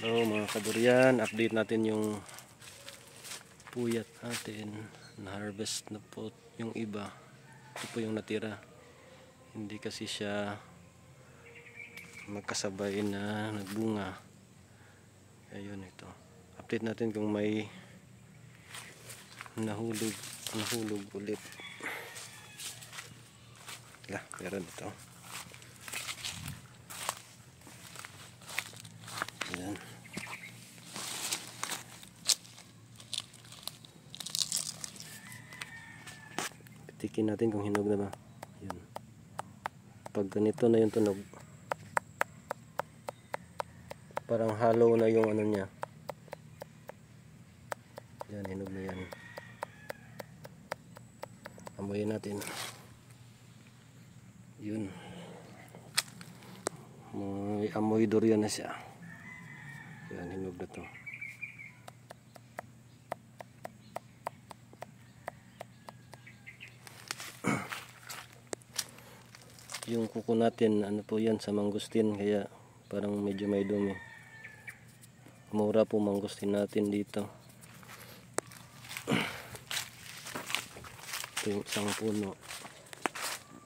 Hello mga kadurian, update natin yung puyat natin. Na-harvest na po yung iba. Ito po yung natira. Hindi kasi siya magkasabay na nagbunga. Ayun ito. Update natin kung may nahulog ulit. Meron ito. Ayan. Pitikin natin kung hinog na ba. Ayan. Pag ganito na yung tunog, parang hollow na yung ano niya. Yan, hinog na yan. Amoyin natin. Yun. May amoy durian na siya. Yan, hinog na to. Yung kuko natin, ano po yan, sa mangustin, kaya parang medyo may dumi. Mura po mangustin natin dito. Ito yung isang puno.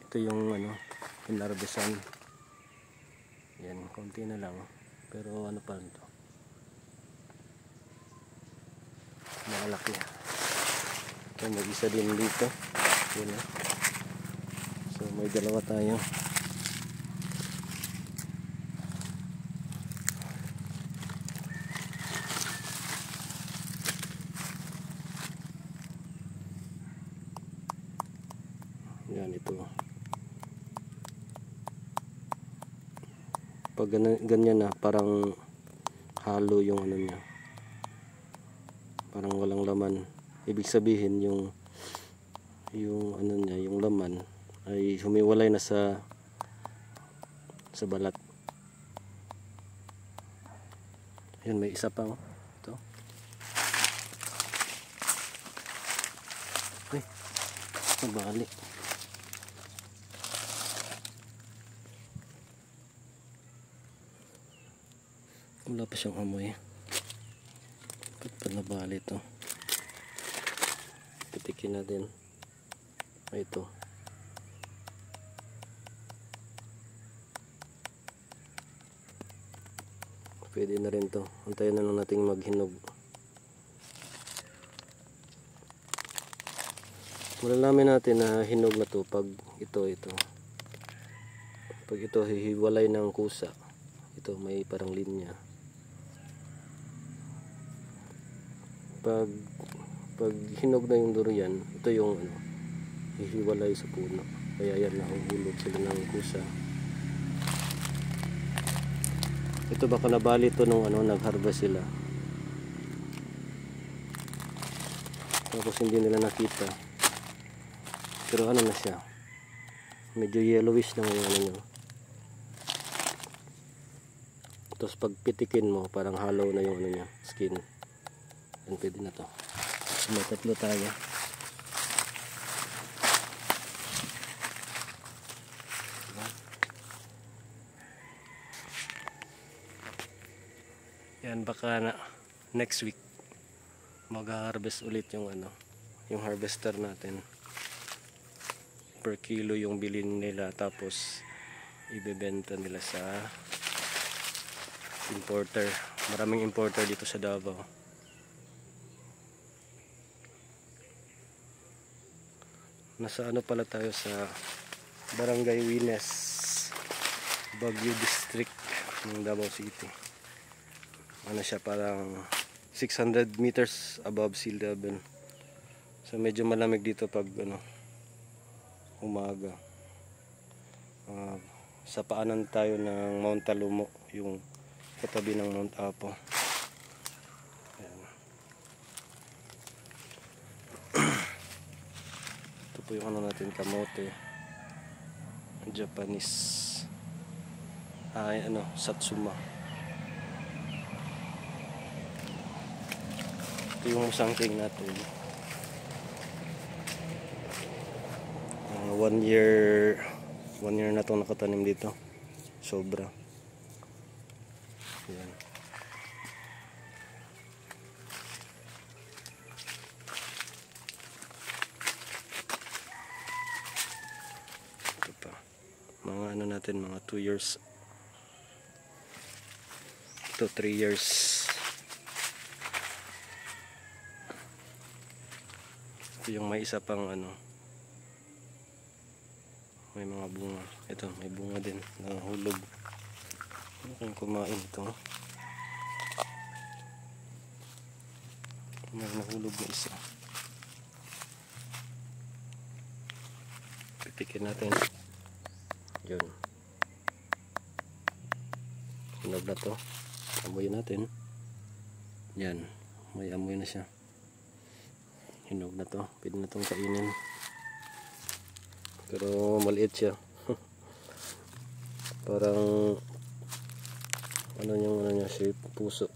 Ito yung ano, pinarbesan. Yan, konti na lang. Pero ano pa ito? Malaki. Ito, may isa din dito. Yan, so may dalawa tayo. Yan ito. Pag ganyan na, parang halo yung ano niya. Parang walang laman. Ibig sabihin yung ano niya, yung laman ay humiwalay na sa balat. Yan, may isa pa oh. Ito. Ay, nabali. Wala pa siyang amoy. Ba't pa nabali ito? Pitikin natin. Ito. Pwede na rin to. Antayin na lang natin maghinog. Malalaman natin na hinog na to pag ito. Pag ito hihiwalay ng kusa. Ito may parang linya. Pag hinog na yung durian, ito yung ano, hihiwalay sa puno. Kaya yan, nahuhulog sila ng kusa. Ito baka nabali ito nung ano, nag-harvest sila. Tapos hindi nila nakita. Pero ano na siya, medyo yellowish na yung ano nyo. Tapos pag pitikin mo, parang hollow na yung ano niya, skin. Yan, pwede na to. May tatlo tayo. Yan, baka na next week mag-harvest ulit yung ano, yung harvester natin. Per kilo yung bilhin nila, tapos ibebenta nila sa importer. Maraming importer dito sa Davao. Nasa ano pala tayo, sa Barangay Wines, Baguio District ng Davao City. Ano siya, parang 600 meters above sea level. So medyo malamig dito pag ano, umaga. Sa paanan tayo ng Mount Talumo, yung katabi ng Mount Apo. Ayan. Ito po yung ano natin, kamote, Japanese, ano, Satsuma. Ito yung musangking natin. 1 year na itong nakatanim dito. Sobra. Ayan. natin mga 2 years to 3 years. Ito yung may isa pang ano, may mga bunga. Ito may bunga din, nahulog. Ano kayong kumain ito? May nahulog na isa. Pipikin natin. Yun. Hinog na to. Amuyin natin. Yan. May amoy na siya. Hinog na to. Pwede na itong kainin. Pero maliit siya. Parang ano yung ano niya shape? Puso.